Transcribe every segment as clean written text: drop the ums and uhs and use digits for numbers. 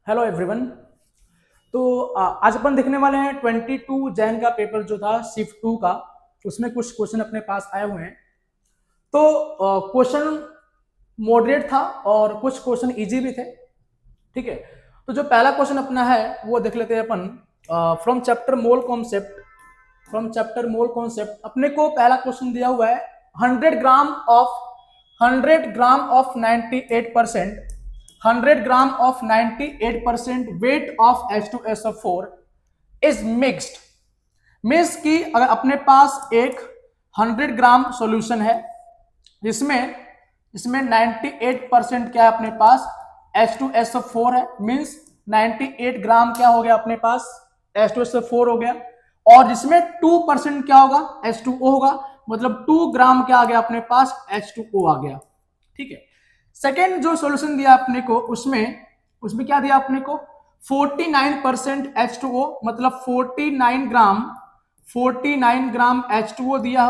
Hello everyone. तो आज अपन देखने वाले हैं 22 जैन का पेपर जो था शिफ्ट 2 का। उसमें कुछ क्वेश्चन अपने पास आए हुए हैं। तो क्वेश्चन मॉडरेट था और कुछ क्वेश्चन इजी भी थे। ठीक है। तो जो पहला क्वेश्चन अपना है वो देख लेते हैं अपन। From chapter mole concept. From chapter mole concept अपने को पहला क्वेश्चन दिया हुआ है। 100 gram of 100 gram of 98%, 100 gram of 98% weight of H2SO4 is mixed. Means कि अगर अपने पास एक 100 ग्राम सॉल्यूशन है जिसमें इसमें 98% क्या है अपने पास H2SO4 है। मीन्स 98 ग्राम क्या हो गया अपने पास H2SO4 हो गया। और जिसमें 2% क्या होगा H2O होगा। मतलब 2 ग्राम क्या आ गया अपने पास H2O आ गया। ठीक है। सेकेंड जो सॉल्यूशन दिया अपने को उसमें उसमें क्या दिया अपने को 49% H2O मतलब 49 ग्राम H2O दिया।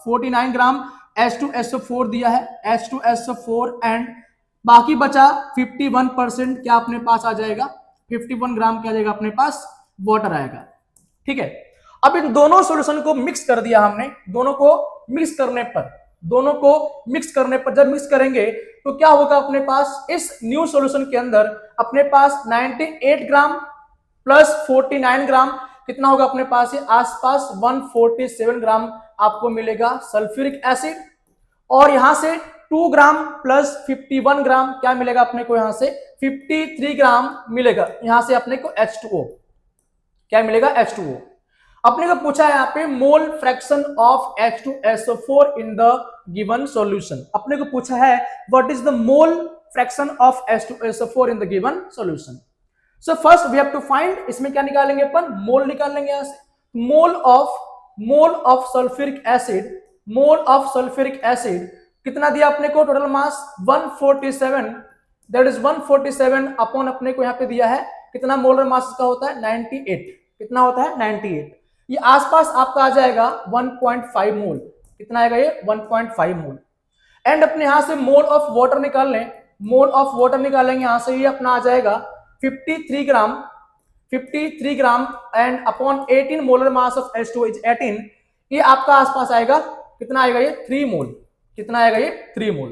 49 ग्राम H2SO4 दिया है H2SO4 एंड बाकी बचा 51% क्या अपने पास आ जाएगा 51 ग्राम क्या आ जाएगा अपने पास वाटर आएगा। ठीक है। अब इन दोनों सॉल्यूशन को मिक्स कर दिया हमने। दोनों को मिक्स करने पर जब मिक्स करेंगे तो क्या होगा अपने पास इस न्यू सॉल्यूशन के अंदर अपने पास 98 ग्राम प्लस 49 ग्राम कितना होगा अपने पास ये आसपास 147 ग्राम आपको मिलेगा सल्फ्यूरिक एसिड। और यहां से 2 ग्राम प्लस 51 ग्राम क्या मिलेगा अपने को यहां से 53 ग्राम मिलेगा यहां से अपने को H2O क्या मिलेगा H2O। अपने को पूछा है यहाँ पे mole fraction of H2SO4 in the given solution. अपने को पूछा है what is the mole fraction of H2SO4 in the given solution. So first we have to find इसमें क्या निकालेंगे अपन मोल निकालेंगे यहां से mole of sulphuric acid. Mole of sulphuric acid कितना दिया अपने को total mass 147 that is 147 upon अपने को यहां पे दिया है कितना मोलर मास का होता है 98 कितना होता है 98। ये आसपास आपका आ जाएगा 1.5 मोल कितना आएगा ये 1.5 मोल। एंड अपने यहां से मोल ऑफ वाटर निकाल लें। मोल ऑफ वाटर निकालेंगे यहां से ये अपना आ जाएगा 53 ग्राम 53 gram and upon 18 molar mass of H2 is 18। ये आपका आसपास आएगा कितना आएगा ये 3 मोल कितना आएगा ये 3 मोल।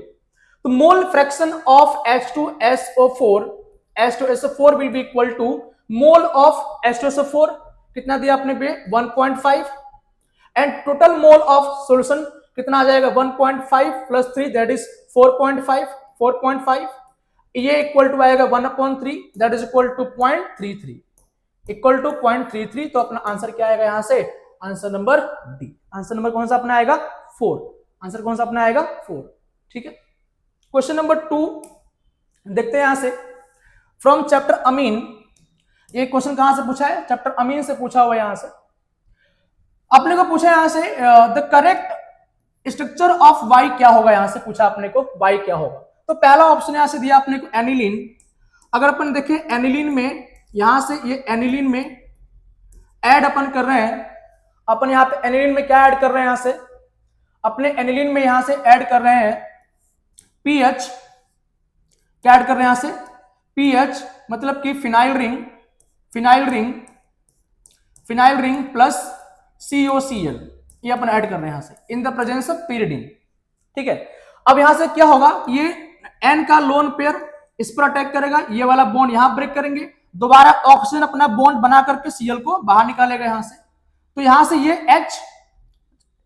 तो mole fraction of H2SO4 will be equal to mole of H2SO4 कितना दिया आपने पे 1.5 and total mole of solution कितना आ जाएगा 1.5 प्लस 3 दैट इज 4.5 ये इक्वल टू आएगा 1/3 that is equal to 0.33 equal to 0.33। तो अपना आंसर क्या आएगा यहां से answer number D. Answer number कौन सा अपना आएगा 4। आंसर कौन सा अपना आएगा 4। ठीक है। क्वेश्चन नंबर 2 देखते हैं यहां से फ्रॉम चैप्टर अमीन। ये क्वेश्चन कहां से पूछा है चैप्टर अमीन से पूछा हुआ यहां से। अपने को पूछा यहां से the correct structure of Y क्या होगा यहां से पूछा अपने को वाई क्या होगा। तो पहला ऑप्शन यहां से दिया अपने को एनिलीन। अगर अपन देखें एनिलीन में यहां से ये एनिलीन में ऐड अपन कर रहे हैं। अपन यहां पे एनिलीन में क्या ऐड कर रहे हैं यहां से अपने एनिलीन में यहां से ऐड कर रहे हैं पीएच। क्या ऐड कर रहे हैं यहां से पीएच मतलब कि फिनाइल रिंग प्लस COCl ये अपन ऐड कर रहे हैं यहां से in the presence of pyridine। ठीक है। अब यहां से क्या होगा ये N का लोन पेयर इस पर अटैक करेगा ये वाला बॉन्ड यहां ब्रेक करेंगे दोबारा ऑक्सीजन अपना बॉन्ड बना करके Cl को बाहर निकालेगा यहां से। तो यहां से ये H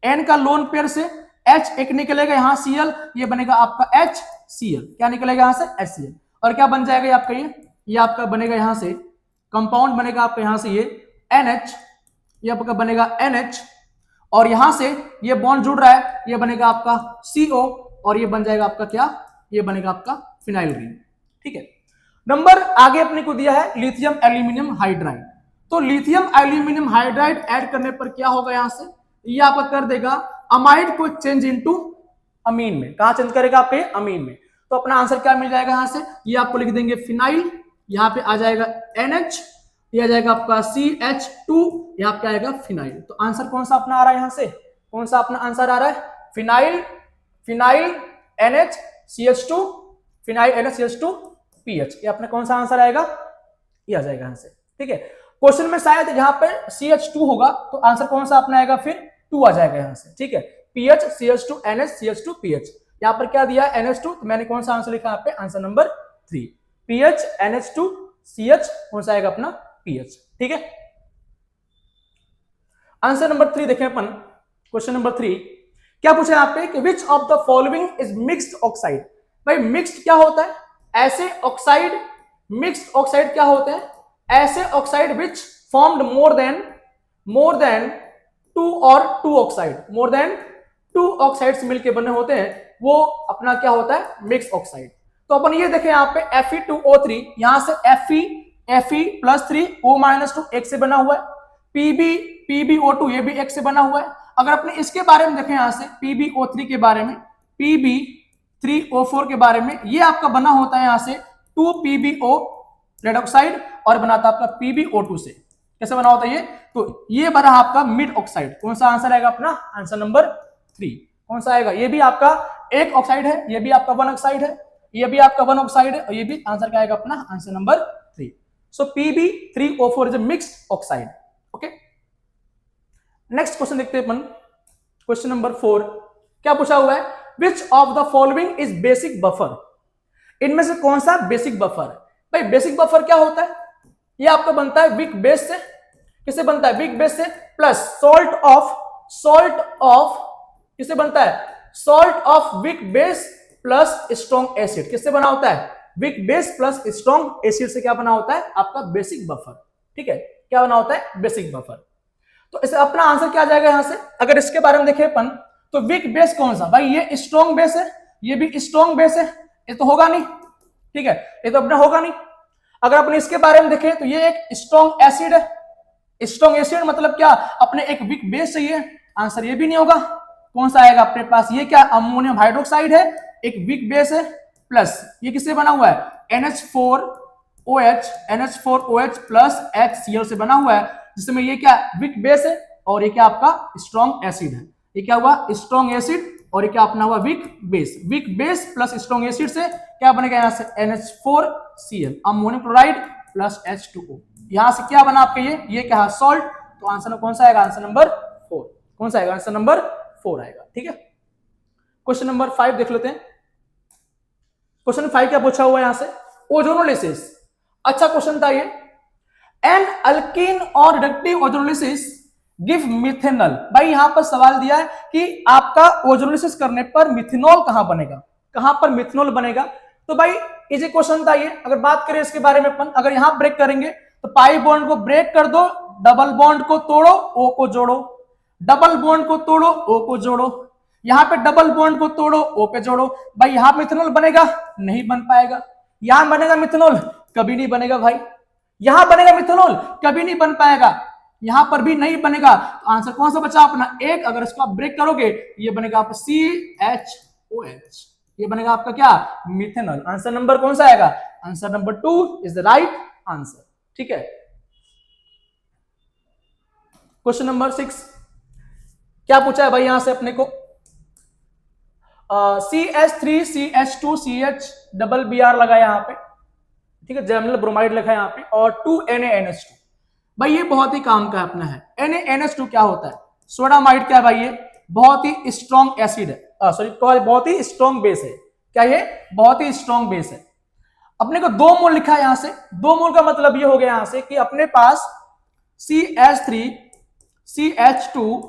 N का लोन पेयर से H एक निकलेगा यहां Cl ये बनेगा आपका HCl क्या निकलेगा यहां से HCl और क्या बन जाएगा आपका ये आपका बनेगा यहां से कंपाउंड बनेगा आपका यहां से ये NH ये आपका बनेगा NH और यहां से ये बॉन्ड जुड़ रहा है ये बनेगा आपका CO और ये बन जाएगा आपका क्या ये बनेगा आपका फिनाइल रिंग। ठीक है। नंबर आगे अपने को दिया है लिथियम एल्यूमिनियम हाइड्राइड। तो लिथियम एल्यूमिनियम हाइड्राइड ऐड करने पर क्या होगा यहां से ये आपका कर देगा अमाइड को चेंज इनटू अमीन में। कहां चेंज करेगा आप अमीन में। तो अपना आंसर क्या मिल जाएगा यहां से ये आपको लिख देंगे फिनाइल यहां पे आ जाएगा NH ये आ जाएगा आपका CH2 यहाँ पे आएगा फिनाइल। तो आंसर कौन सा अपना आ रहा है यहां से कौन सा अपना आंसर आ रहा है phenyl NH CH2 phenyl NH CH2 PH ये अपना कौन सा आंसर आएगा ये आ जाएगा यहां से, ठीक है। क्वेश्चन में शायद यहाँ पे CH2 होगा तो आंसर कौन सा अपना आएगा, फिर 2 आ जाएगा यहां से, ठीक है। PH CH2 NH CH2 PH, यहाँ पर क्या दिया है NH2, तो मैंने कौन सा आंसर लिखा यहाँ पे, answer number 3, PH NH2 CH, कौन सा आएगा अपना PH, ठीक है। आंसर नंबर 3 देखें अपन, क्वेश्चन नंबर 3 क्या पूछा यहाँ पे कि which of the following is mixed oxide. भाई मिक्स्ड क्या होता है, ऐसे ऑक्साइड, मिक्स्ड ऑक्साइड क्या होते हैं, ऐसे ऑक्साइड विच फॉर्म्ड मोर देन 2 और 2 ऑक्साइड, मोर देन 2 ऑक्साइड्स मिलके बने होते हैं, वो अपना क्या होता है, मिक्स ऑक्साइड। तो अपन ये देखें यहाँ पे Fe2O3, यहां से Fe+3 O-2 एक से बना हुआ है, PbO2 ये भी एक से बना हुआ है। अगर अपने इसके बारे में देखें यहां से PbO3 के बारे में, Pb3O4 के बारे में, ये आपका बना होता है यहां से 2PbO रेड ऑक्साइड और बनाता है आपका PbO2 से, कैसे बना होता है ये, तो ये बना आपका मिड ऑक्साइड। कौन सा आंसर आएगा अपना, आंसर नंबर 3, कौन सा आएगा, ये भी आपका एक ऑक्साइड है, ये भी आपका 1 ऑक्साइड है, ये भी आपका 1 ऑक्साइड है, और ये भी आंसर क्या आएगा अपना, answer number 3। So Pb3O4 is a mixed oxide, okay. Next question देखते हैं अपन, क्वेश्चन नंबर 4 क्या पूछा हुआ है, which of the following is basic buffer, इनमें से कौन सा बेसिक बफर है। भाई बेसिक बफर क्या होता है, ये आपका बनता है वीक बेस से, किससे बनता है, वीक बेस से, प्लस सॉल्ट ऑफ किससे बनता है, salt of weak base plus strong acid, किससे बना होता है, weak base plus strong acid से क्या बना होता है आपका बेसिक बफर, ठीक है, क्या बना होता है बेसिक बफर। तो इसे अपना आंसर क्या आ जाएगा यहां से, अगर इसके बारे में देखें अपन, तो वीक बेस कौन सा, भाई ये स्ट्रॉन्ग बेस है, ये भी स्ट्रॉन्ग बेस है, ये तो होगा नहीं, ठीक है, ये तो अपना होगा नहीं। अगर अपने इसके बारे में देखें तो ये एक स्ट्रॉन्ग एसिड है, स्ट्रॉन्ग एसिड मतलब क्या, अपने एक वीक बेस चाहिए, आंसर ये भी नहीं होगा। कौन सा आएगा अपने पास, ये क्या अमोनियम हाइड्रोक्साइड है, एक वीक बेस है, प्लस ये किससे बना हुआ है, NH4OH प्लस HCl से बना हुआ है, जिसमें ये क्या वीक बेस है और ये क्या आपका स्ट्रॉन्ग एसिड है, ये क्या हुआ स्ट्रॉन्ग एसिड और ये क्या अपना हुआ weak base plus strong acid से क्या बनेगा यहां से NH4Cl, ammonium chloride plus H2O, यहां से क्या बना आपका ये क्या है सॉल्ट, तो आंसर कौन सा आएगा, आंसर नंबर 4, कौन सा आएगा, आंसर नंबर 4 आएगा, ठीक है। क्वेश्चन नंबर 5 देख लेते हैं, क्वेश्चन 5 क्या पूछा हुआ है यहां से, ओजोनोलिसिस, अच्छा क्वेश्चन था ये, एन अल्कीन और रिडक्टिव ओजोनोलिसिस गिव मिथेनॉल। भाई यहां पर सवाल दिया है कि आपका ओजोनोलिसिस करने पर मिथेनॉल कहां बनेगा, कहां पर मिथेनॉल बनेगा, तो भाई इजी क्वेश्चन था ये। अगर बात करें इसके बारे में अपन, अगर यहां ब्रेक करेंगे तो पाई बॉन्ड को ब्रेक कर दो, डबल बॉन्ड को तोड़ो, ओ को जोड़ो, डबल बॉन्ड को तोड़ो, ओ को जोड़ो, यहां पे डबल बॉन्ड को तोड़ो, ओ पे जोड़ो, भाई यहां मिथेनॉल बनेगा, नहीं बन पाएगा। यहां बनेगा मिथेनॉल, कभी नहीं बनेगा भाई, यहां बनेगा मिथेनॉल, कभी नहीं बन पाएगा, यहां पर भी नहीं बनेगा। तो आंसर कौन सा बचा अपना एक, अगर इसको आप ब्रेक करोगे ये बनेगा आपका CHOH, ये बनेगा आपका क्या मिथेनॉल। आंसर नंबर कौन सा आएगा, answer number 2 is the right answer, ठीक है। क्वेश्चन नंबर 6 क्या पूछा है भाई यहां से अपने को, CH3CH2CH डबल Br लगा यहां पे, ठीक है, जर्मल ब्रोमाइड लिखा है यहां पे, और 2NaNH2। भाई ये बहुत ही काम का अपना है। NaNH2 क्या होता है, सोडामाइड क्या है भाई, ये बहुत ही स्ट्रॉन्ग एसिड है, सॉरी बहुत ही स्ट्रॉन्ग बेस है, क्या ये बहुत ही स्ट्रॉन्ग बेस है। अपने को 2 मोल लिखा है यहां से, 2 मोल का मतलब ये हो गया यहां से कि अपने पास CH3 CH2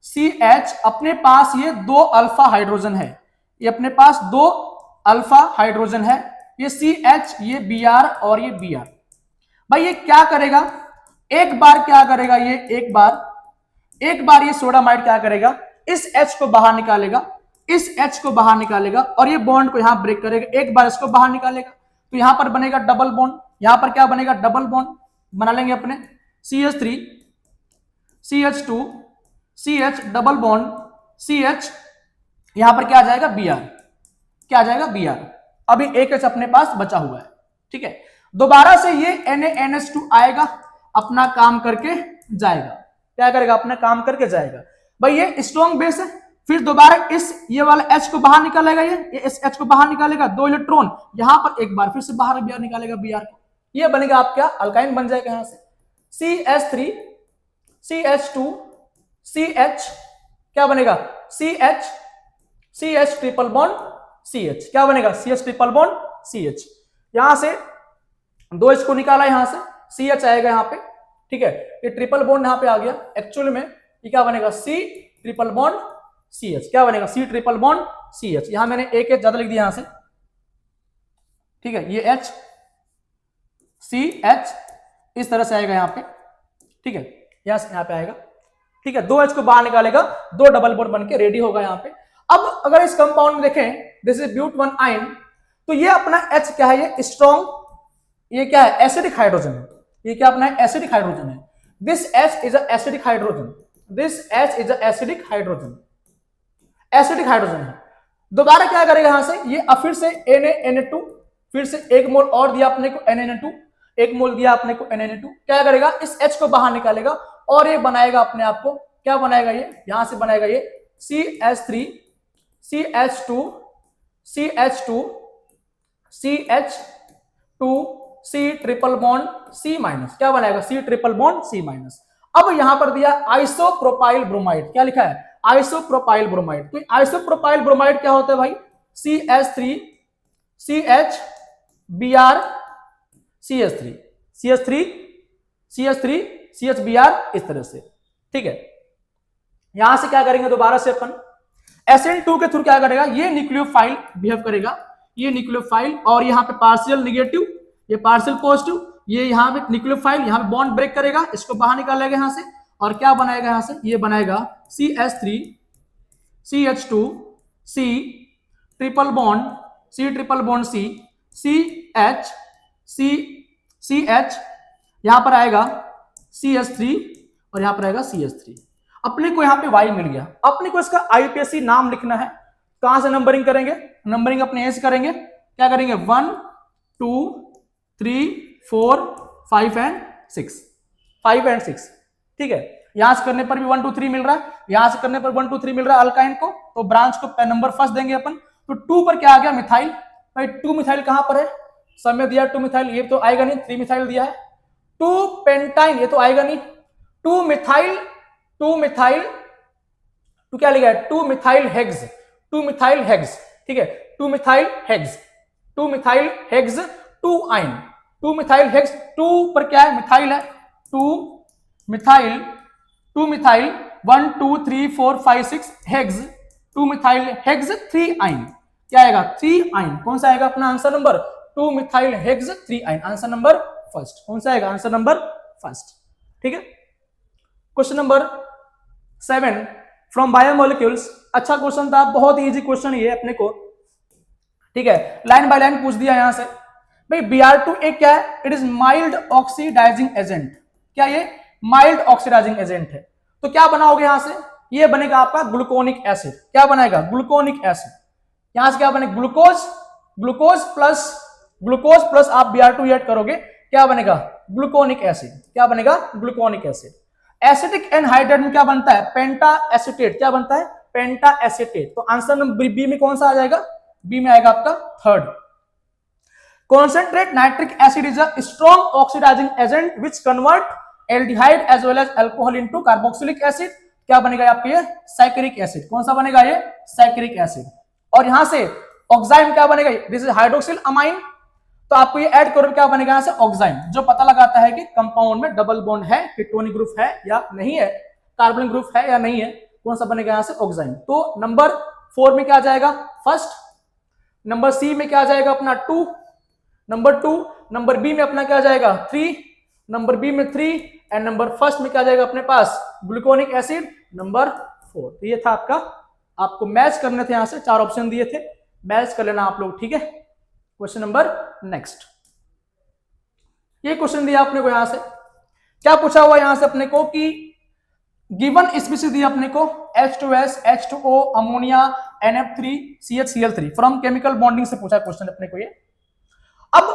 CH, अपने पास ये 2 अल्फा हाइड्रोजन है, ये अपने पास 2 अल्फा हाइड्रोजन है, ये CH, ये Br और ये Br। भाई ये क्या करेगा, एक बार क्या करेगा ये, एक बार ये सोडामाइड क्या करेगा, इस H को बाहर निकालेगा, इस H को बाहर निकालेगा और ये बॉन्ड को यहां ब्रेक करेगा, एक बार इसको बाहर निकालेगा तो यहां पर बनेगा डबल बॉन्ड, यहां पर क्या बनेगा डबल बॉन्ड बना लेंगे अपने CH3 CH2 CH double bond CH, यहां पर क्या आ जाएगा Br, क्या आ जाएगा Br, अभी एक H अपने पास बचा हुआ है, ठीक है। दोबारा से ये NaNH2 आएगा, अपना काम करके जाएगा, क्या करेगा अपना काम करके जाएगा। भाई ये स्ट्रॉन्ग बेस है, फिर दोबारा इस ये वाला H को बाहर निकालेगा, ये इस H को बाहर निकालेगा, 2 इलेक्ट्रॉन यहां पर एक बार फिर से बाहर Br निकालेगा Br को, ये बनेगा आपका अल्काइन बन जाएगा यहां से CH3 CH2 CH, क्या बनेगा CH ट्रिपल बॉन्ड CH, क्या बनेगा CH ट्रिपल बॉन्ड CH। यहां से 2H को निकाला, यहां से CH आएगा यहां पे, ठीक है, ये ट्रिपल बॉन्ड यहां पे आ गया। एक्चुअल में ये क्या बनेगा C ट्रिपल बॉन्ड CH, क्या बनेगा C ट्रिपल बॉन्ड CH। यहां मैंने एक H ज्यादा लिख दिया यहां से, ठीक है, ये H CH इस तरह से आएगा यहां पे, ठीक है, यहां पे आएगा, ठीक है। 2H को बाहर निकालेगा, 2 डबल बॉन्ड बन के रेडी होगा यहां पे। अब अगर इस कंपाउंड में देखें, दिस इज ब्यूट 1 आयन, तो ये अपना H क्या है, ये स्ट्रॉन्ग, ये क्या है एसिडिक हाइड्रोजन है, ये क्या अपना एसिडिक हाइड्रोजन है। This H is a acidic hydrogen, this H is a acidic hydrogen, acidic hydrogen है। दोबारा क्या करेगा यहां से, ये फिर से Na2, फिर से 1 मोल और दिया अपने को Na2, 1 मोल दिया अपने को Na2, क्या करेगा इस H को बाहर निकालेगा और ये बनाएगा अपने आप को, क्या बनाएगा ये, यहां से बनाएगा ये CH3 CH2 CH2 CH2 C triple bond C minus, क्या बनाएगा C triple bond C minus. अब यहां पर दिया आइसोप्रोपाइल ब्रोमाइड, क्या लिखा है आइसोप्रोपाइल ब्रोमाइड। तो आइसोप्रोपाइल ब्रोमाइड क्या होता है भाई, CH3 CH Br CH3 CH3 CH3 CH Br इस तरह से, ठीक है। यहां से क्या करेंगे दोबारा से अपन SN2 के थ्रू क्या करेगा, ये न्यूक्लियोफाइल बिहेव करेगा, ये न्यूक्लियोफाइल, और यहाँ पे पार्शियल निगेटिव, ये पार्शियल पॉजिटिव, ये यहाँ पे न्यूक्लियोफाइल, यहाँ पे बॉन्ड ब्रेक करेगा, इसको बाहर निकालेगा यहाँ से, और क्या बनाएगा यहाँ से, ये बनाएगा CH3 CH2 C triple bond C triple bond C CH C CH, यहां पर आएगा CH3 और यहां पर आएगा CH3। अपने को यहां पे Y मिल गया, अपने को इसका IUPAC नाम लिखना है। कहां से नंबरिंग करेंगे, नंबरिंग अपने ऐसे करेंगे, क्या करेंगे 1 2 3 4 5 एंड 6, 5 एंड 6, ठीक है। यहां से करने पर भी 1 2 3 मिल रहा है, यहां से करने पर 1 2 3 मिल रहा है अल्काइन को, तो ब्रांच को नंबर फर्स्ट देंगे अपन। तो 2 पर क्या आ गया मिथाइल, भाई 2 मिथाइल कहां पर है, समय दिया 2 मिथाइल, ये तो आएगा नहीं, 3 मिथाइल दिया है, 2 पेंटाइन ये तो आएगा नहीं, 2 मिथाइल 2 मिथाइल, तो क्या लिखा है 2 मिथाइल हेक्स, 2 मिथाइल हेक्स, ठीक है, 2 मिथाइल हेक्स, 2 मिथाइल हेक्स 2 आइन, 2 मिथाइल हेक्स, 2 पर क्या है मिथाइल है, 2 methyl 2 methyl 1 2 3 4 5 6 hex, 2 methyl hex 3 आइन, क्या आएगा 3 आइन। कौन सा आएगा अपना आंसर नंबर 2 मिथाइल हेक्स 3 आइन, आंसर नंबर फर्स्ट। कौन सा आएगा आंसर नंबर फर्स्ट, ठीक है। क्वेश्चन नंबर 7 फ्रॉम बायोमोलिक्यूल्स, अच्छा क्वेश्चन था, बहुत इजी क्वेश्चन ये अपने को, ठीक है, लाइन बाय लाइन पूछ दिया यहां से। भाई Br2 एक क्या है, it is mild oxidising agent, क्या ये माइल्ड ऑक्सीडाइजिंग एजेंट है। तो क्या बनाओगे यहां से, ये बनेगा आपका ग्लूकोनिक एसिड, क्या बनेगा ग्लूकोनिक एसिड। यहां से क्या बनेगा ग्लूकोज, ग्लूकोज प्लस आप Br2 ऐड करोगे, क्या बनेगा ग्लूकोनिक एसिड, क्या बनेगा ग्लूकोनिक एसिड। एसिटिक एनहाइड्राइड में क्या बनता है पेंटा एसिटेट, क्या बनता है पेंटा एसिटेट। तो आंसर नंबर बी में कौन सा आ जाएगा, बी में आएगा आपका third. Concentrate nitric acid is a strong oxidising agent which convert aldehyde as well as alcohol into carboxylic acid, क्या बनेगा आपके ये सैकरिक एसिड। कौन सा बनेगा ये सैकरिक एसिड। और यहां से ऑक्साइम क्या बनेगा, दिस इज हाइड्रोक्सिल अमाइन, तो आपको ये ऐड करो क्या बनेगा यहां से ऑक्साइम, जो पता लगाता है कि कंपाउंड में डबल बॉन्ड है, कीटोनिक ग्रुप है या नहीं है, कार्बोनिक ग्रुप है या नहीं है, कौन सा बनेगा यहां से ऑक्साइम। तो नंबर 4 में क्या आ जाएगा फर्स्ट, नंबर सी में क्या आ जाएगा अपना 2, नंबर 2, नंबर बी में अपना क्या आ जाएगा 3, नंबर बी में 3 एंड नंबर फर्स्ट में क्या आ जाएगा अपने पास ग्लूकोनिक एसिड नंबर 4। तो ये था आपका, आपको मैच करने थे, यहां से 4 ऑप्शन दिए थे, मैच कर लेना आप लोग, ठीक है। क्वेश्चन नंबर नेक्स्ट, ये क्वेश्चन दिया अपने को, यहां से क्या पूछा हुआ यहां से अपने को कि गिवन स्पीशीज दिया अपने को H2S, H2O, ammonia, NF3, CHCl3 from chemical bonding से पूछा क्वेश्चन अपने को ये। अब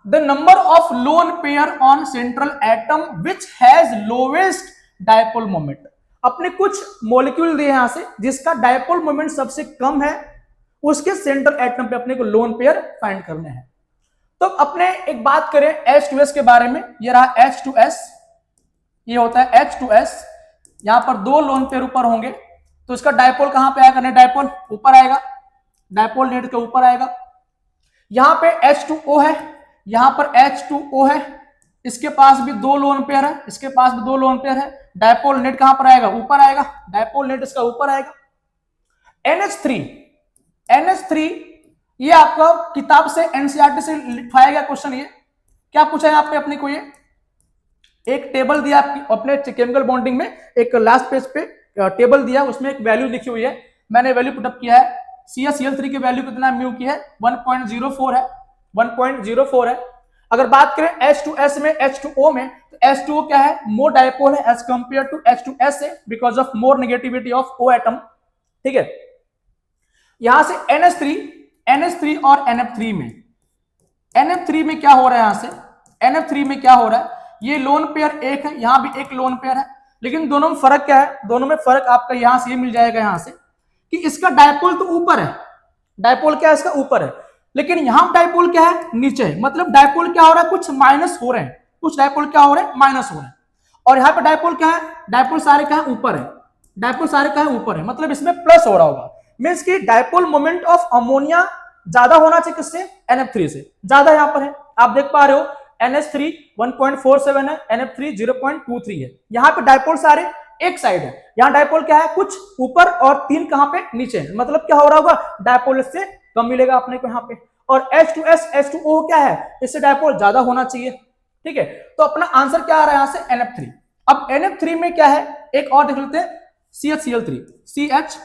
the number of lone pair on central atom which has lowest dipole moment, अपने कुछ मॉलिक्यूल दिए यहां से जिसका डायपोल मोमेंट सबसे कम है, उसके सेंट्रल एटम पे अपने को लोन पेयर फाइंड करने हैं। तो अपने एक बात करें H2S के बारे में, ये रहा H2S, ये होता है H2S, यहां पर दो लोन पेयर ऊपर होंगे, तो इसका डायपोल कहां पे आएगा, नेट डायपोल ऊपर आएगा, डायपोल नेट के ऊपर आएगा। यहां पे H2O है, यहां पर H2O है, इसके पास भी दो लोन पेयर है, इसके पास भी दो लोन पेयर है, डायपोल नेट कहां पर आएगा, ऊपर आएगा, डायपोल नेट इसका ऊपर आएगा। NH3 ये आपका किताब से एनसीईआरटी से लिखवाया गया क्वेश्चन, ये क्या पूछा है यहाँ पे अपने को, ये एक टेबल दिया अपने केमिकल बॉन्डिंग में, एक लास्ट पेज पे टेबल दिया, उसमें एक वैल्यू लिखी हुई है, मैंने वैल्यू पुटअप किया है, CaCl3 की वैल्यू कितना म्यू की है, 1.04 है, 1.04 है। अगर बात करें H2S में, H2O में, तो H2O क्या है, मोर डायपोल है एज कंपेयर टू H2S है, because of more negativity of O atom, ठीक है। यहां से NH3 और NF3 में क्या हो रहा है, यहां से NF3 में क्या हो रहा है, ये लोन पेयर एक है, यहां भी एक लोन पेयर है, लेकिन दोनों में फर्क क्या है, दोनों में फर्क आपका यहां से ये मिल जाएगा, यहां से कि इसका डायपोल तो ऊपर है, डायपोल क्या है इसका ऊपर है, लेकिन यहां डायपोल क्या है नीचे है, मतलब डायपोल क्या हो रहा है, कुछ माइनस हो रहे हैं, कुछ डायपोल क्या हो रहे हैं, माइनस हो रहे हैं, और यहाँ पे डायपोल क्या है, डायपोल सारे क्या है ऊपर है, डायपोल सारे क्या है ऊपर है, मतलब इसमें प्लस हो रहा होगा, मींस कि डायपोल मोमेंट ऑफ अमोनिया ज्यादा होना चाहिए, किससे, NF3 से, ज्यादा यहां पर है, आप देख पा रहे हो NH3 1.47 है, NF3 0.23 है, यहां पे डायपोल सारे एक साइड है, यहां डायपोल क्या है, कुछ ऊपर और तीन कहां पे, नीचे है, मतलब क्या हो रहा होगा, डायपोल इससे कम मिलेगा अपने को यहाँ पे, और H2S H2O क्या है, इससे डायपोल ज्यादा होना चाहिए, ठीक है। तो अपना आंसर क्या आ रहा है यहां से, NF3। अब NF3 में क्या है, एक और देख लेते हैं, CH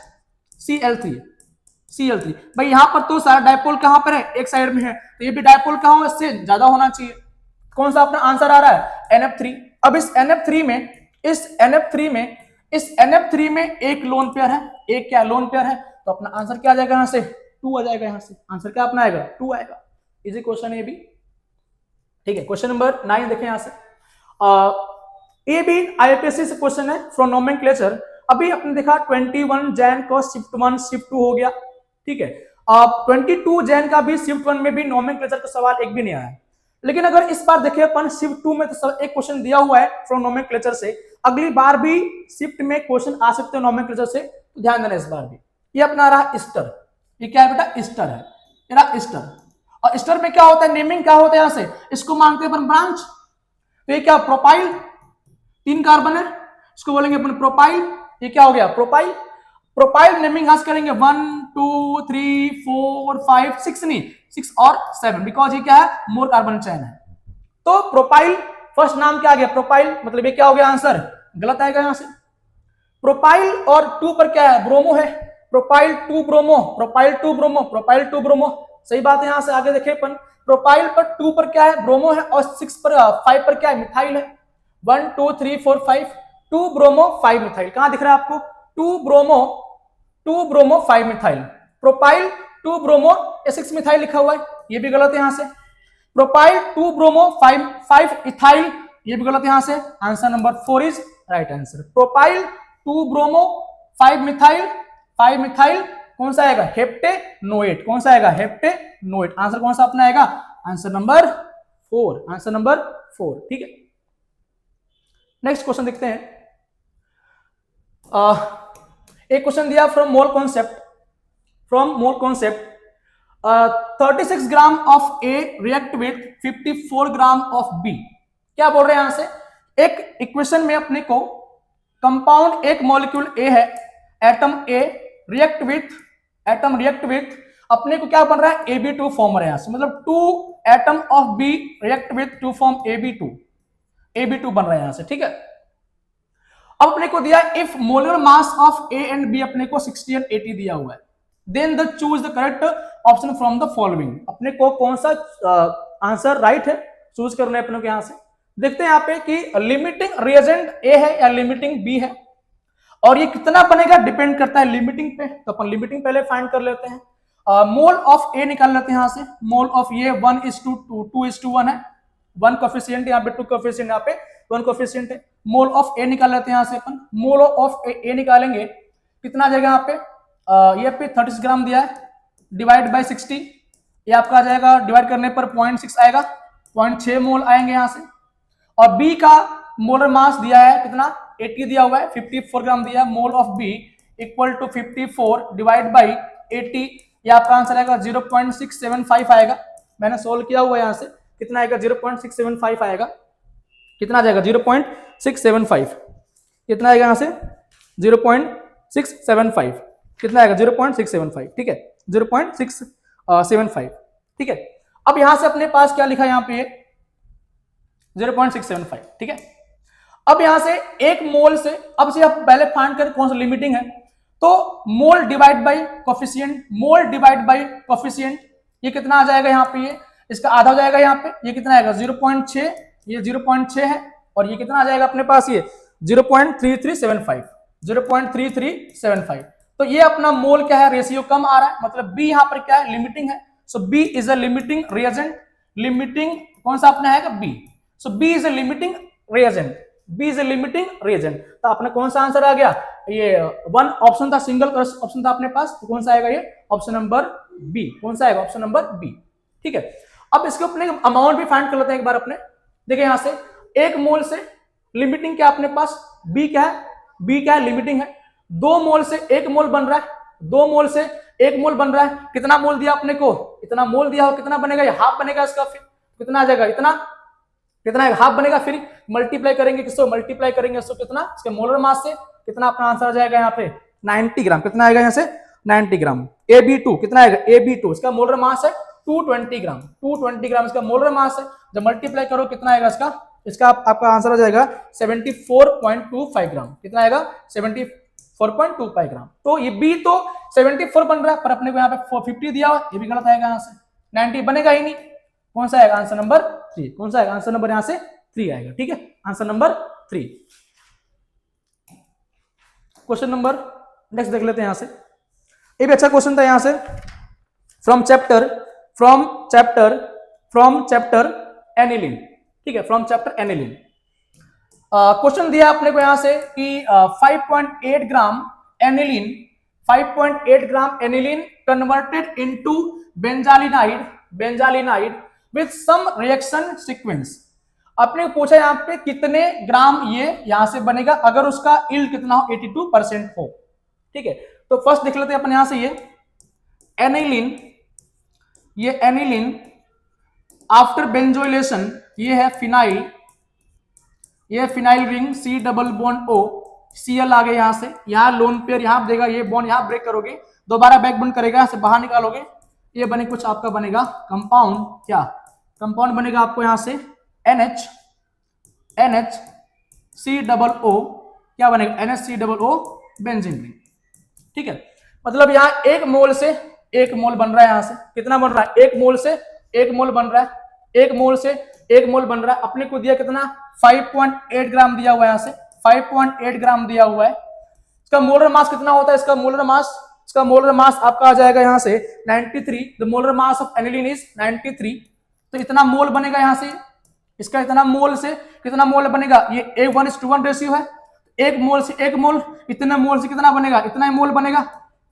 भाई, यहां पर तो सारा डायपोल कहां पर है, एक साइड में है, तो ये भी डायपोल कहां हो, इससे ज्यादा होना चाहिए, कौन सा अपना आंसर आ रहा है, NF3। अब इस NF3 में एक लोन पेयर है, एक क्या लोन पेयर है, तो अपना आंसर क्या आ जाएगा, यहां से 2 आ जाएगा, यहां से आंसर क्या अपना आएगा, 2 आएगा, इजी क्वेश्चन ये भी, ठीक है। क्वेश्चन नंबर 9 देखें यहां से, ये भी IPSC से क्वेश्चन है फ्रॉम नोमेनक्लेचर। अभी अपने देखा 21 जैन को शिफ्ट 1 शिफ्ट 2 हो गया, ठीक है। अब 22 जैन का भी शिफ्ट 1 में भी नोमेनक्लेचर का सवाल एक भी नहीं आया, लेकिन अगर इस बार देखिए अपन शिफ्ट 2 में तो एक क्वेश्चन दिया हुआ है फ्रॉम नोमेनक्लेचर से, अगली बार भी शिफ्ट में क्वेश्चन आ सकते हैं नोमेनक्लेचर से, तो ध्यान देना इस बार भी। ये अपना रहा ईस्टर, ये क्या है बेटा, ईस्टर है, ये रहा ईस्टर, और ईस्टर में क्या होता है, नेमिंग क्या होता है, यहां से इसको मानते हैं अपन ब्रांच, तो ये क्या, प्रोपाइल, 3 कार्बन है, इसको बोलेंगे अपन प्रोपाइल, ये क्या हो गया, प्रोपाइल। प्रोपाइल नेमिंग हास करेंगे 1 2 3 4 5 6 नहीं, 6 और 7, बिकॉज ये क्या है, मोर कार्बन चैन है, तो प्रोपाइल फर्स्ट नाम क्या आ गया, प्रोपाइल, मतलब ये क्या हो गया, आंसर गलत आएगा यहां से। प्रोपाइल और 2 पर क्या है, ब्रोमो है, propyl 2 bromo, propyl 2 bromo, propyl 2 bromo, सही बात है। यहां से आगे देखें अपन, प्रोपाइल पर 2 पर क्या है, ब्रोमो है, और 5 पर क्या है, मिथाइल है, 1 2 3 4 5, 2 ब्रोमो 5 मिथाइल, कहां दिख रहा है आपको, 2 bromo 5 methyl, propyl 2 bromo 6 methyl लिखा हुआ है, ये भी गलत है यहां से। प्रोपाइल 2 ब्रोमो 5 इथाइल, ये भी गलत है यहां से, answer number 4 is right answer. Propyl 2 bromo 5 methyl कौन सा आएगा, हेप्टेनोएट, कौन सा आएगा, हेप्टेनोएट, आंसर कौन सा अपना आएगा, आंसर नंबर 4, आंसर नंबर 4, ठीक है। नेक्स्ट क्वेश्चन देखते हैं, एक क्वेश्चन दिया from mole concept, 36 gram of A react with 54 gram of B, क्या बोल रहे हैं यहां से, एक इक्वेशन में अपने को कंपाउंड, एक मॉलिक्यूल ए है, एटम ए रिएक्ट विथ अपने को क्या बन रहा है, AB2 फॉर्म रहा है, मतलब 2 atom of B react with 2 form AB2 बन रहा है यहां से, ठीक है। अब अपने को दिया if molar mass of A and B अपने को 60 एंड 80 दिया हुआ है, then the choose the correct option from the following, अपने को कौन सा आंसर राइट है चूज करना है अपने को। यहां से देखते हैं यहाँ पे कि लिमिटिंग रिएजेंट ए है या लिमिटिंग बी है, और ये कितना बनेगा डिपेंड करता है लिमिटिंग पे, तो अपन लिमिटिंग पहले फाइंड कर लेते हैं। मोल ऑफ ए निकाल लेते हैं यहां से, मोल ऑफ ये 1:2 2:1 है, 1 कोफिशिएंट यहाँ पे, 2 कोफिशिएंट यहाँ पे 1 कोफिशिएंट है। मोल ऑफ ए निकाल लेते हैं यहां से अपन, मोल ऑफ ए निकालेंगे कितना आ जाएगा यहाँ पे, ये पे 36 ग्राम दिया है, डिवाइड बाय 60, ये आपका आ जाएगा डिवाइड करने पर 0.6 आएगा, 0.6 मोल आएंगे यहाँ से। और बी का मोलर मास दिया है कितना, 80 दिया हुआ है, 54 ग्राम दिया है। Mole of B equal to 54 divide by 80, ये आपका आंसर आएगा 0.675 आएगा। मैंने सोल्व किया हुआ है यहाँ से, कितना आएगा 0.675 आएगा। कितना आ जाएगा 0.675, कितना आएगा यहाँ से 0.675, कितना आएगा 0.675, ठीक है 0.675, ठीक है। अब यहां से अपने पास क्या लिखा है यहाँ पे 0.675, ठीक है। अब यहां से एक मोल से, अब से आप पहले फाइंड करें कौन सा लिमिटिंग है, तो मोल divide by coefficient, mole divide by coefficient, ये कितना आ जाएगा यहाँ पे, ये इसका आधा हो जाएगा यहाँ पे, ये कितना आएगा 0.6, ये 0.6 है, और ये कितना आ जाएगा अपने पास ये 0.3375, 0.3375। तो ये अपना मोल क्या है, रेशियो कम आ रहा है, मतलब बी यहाँ पर क्या है, लिमिटिंग है। So B is a limiting reagent, limiting कौन सा अपना है बी। So B is a limiting reagent, B is a limiting reagent. तो अपना कौन सा आंसर आ गया, ये वन ऑप्शन था, सिंगल ऑप्शन था अपने पास, तो कौन सा आएगा ये ऑप्शन नंबर बी, कौन सा आएगा ऑप्शन नंबर बी, ठीक है। अब इसके अपने अमाउंट भी फाइंड कर लेते हैं एक बार अपने, देखिए यहां से एक मोल से लिमिटिंग क्या अपने पास, बी क्या है, बी क्या है लिमिटिंग है। 2 मोल से 1 मोल बन रहा है, 2 मोल से 1 मोल बन रहा है, कितना मोल दिया अपने को, इतना मोल दिया हो, कितना बनेगा, ये हाफ बनेगा इसका, फिर कितना आ जाएगा, इतना कितना है हाफ बनेगा, फिर मल्टीप्लाई करेंगे किसको, मल्टीप्लाई करेंगे इसको, कितना इसके मोलर मास से, कितना अपना आंसर आ जाएगा यहाँ पे 90 ग्राम, कितना आएगा यहाँ से 90 ग्राम। AB2 कितना आएगा, AB2 इसका मोलर मास है 220 ग्राम, 220 ग्राम इसका मोलर मास है। जब मल्टीप्लाई करो कितना आएगा इसका आपका आंसर आ जाएगा 74.25 ग्राम, कितना आएगा 74.25 ग्राम। तो ये बी तो 74 बन रहा है, पर अपने को यहाँ पे 50 दिया हुआ, ये भी गलत आएगा, यहाँ से 90 बनेगा ही नहीं। कौन सा आएगा आंसर नंबर 3, कौन सा आएगा आंसर नंबर यहाँ से 3 आएगा, ठीक है answer number 3। Question number next देख लेते हैं यहाँ से, ये भी अच्छा क्वेश्चन था यहाँ से, फ्रॉम चैप्टर एनिलीन, ठीक है फ्रॉम चैप्टर एनिलीन। क्वेश्चन दिया अपने को यहाँ से कि 5.8 gram aniline, 5.8 gram aniline converted into benzanilide with some reaction sequence. अपने को पूछा यहाँ पे कितने ग्राम ये यहां से बनेगा अगर उसका यील्ड कितना हो, 82% हो, ठीक है। तो फर्स्ट देख लेते हैं अपन यहां से, ये एनिलीन आफ्टर बेंजोइलेशन, ये है फिनाइल, ये phenyl ring C double bond O, Cl आ गए यहां से, यहां लोन पेयर यहां देगा, ये बॉन्ड यहां ब्रेक करोगे, दोबारा बैक बॉन्ड करेगा, यहां से बाहर निकालोगे, ये बने कुछ आपका बनेगा कंपाउंड, क्या कंपाउंड बनेगा आपको यहां से NH C डबल O, क्या बनेगा NH C double O benzene ring, ठीक है। मतलब यहाँ 1 मोल से 1 मोल बन रहा है, यहां से कितना बन रहा है, 1 मोल से 1 मोल बन रहा है, 1 मोल से 1 मोल बन रहा है। अपने को दिया कितना 5.8 ग्राम दिया हुआ है, यहाँ से 5.8 ग्राम दिया हुआ है। इसका मोलर मास कितना होता है, इसका मोलर मास आपका आ जाएगा यहाँ से 93, the molar mass of aniline is 93। तो इतना मोल बनेगा यहाँ से, इसका इतना मोल से कितना मोल बनेगा, ये 1:1 रेशियो है, 1 मोल से 1 मोल, इतने मोल से कितना बनेगा, इतना ही मोल बनेगा,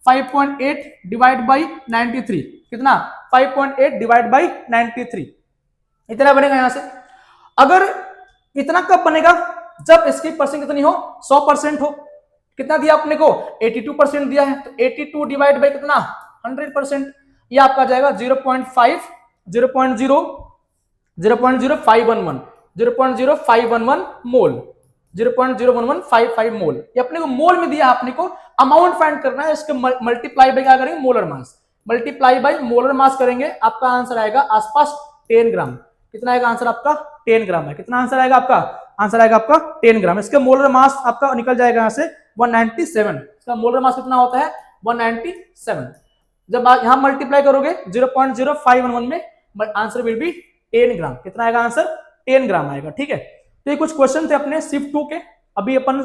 5.8 डिवाइड बाई 93, कितना 5.8 डिवाइड बाई 93, इतना बनेगा यहां से। अगर इतना कब बनेगा, जब इसकी परसेंट कितनी हो, 100% हो। कितना दिया अपने को 82% दिया है, तो 82 डिवाइड बाई कितना 100%, ये आपका जाएगा 0.0511 मोल, 0.01155 मोल। ये अपने को मोल में दिया, अपने को अमाउंट फाइंड करना है, इसके मल्टीप्लाई बाय क्या करेंगे, molar mass, multiply by molar mass करेंगे, आपका आंसर आएगा आसपास 10 ग्राम। कितना आएगा आंसर आपका 10 ग्राम है, कितना आंसर आएगा आपका, आंसर आएगा आपका 10 ग्राम। इसका मोलर मास आपका निकल जाएगा यहाँ से 197, इसका मोलर मास कितना होता है 197। जब आप यहां मल्टीप्लाई करोगे 0.0511 में, आंसर विल बी 10 ग्राम। कितना आएगा आंसर 10 ग्राम आएगा, ठीक है। तो ये कुछ क्वेश्चन थे अपने शिफ्ट 2 के। अभी अपन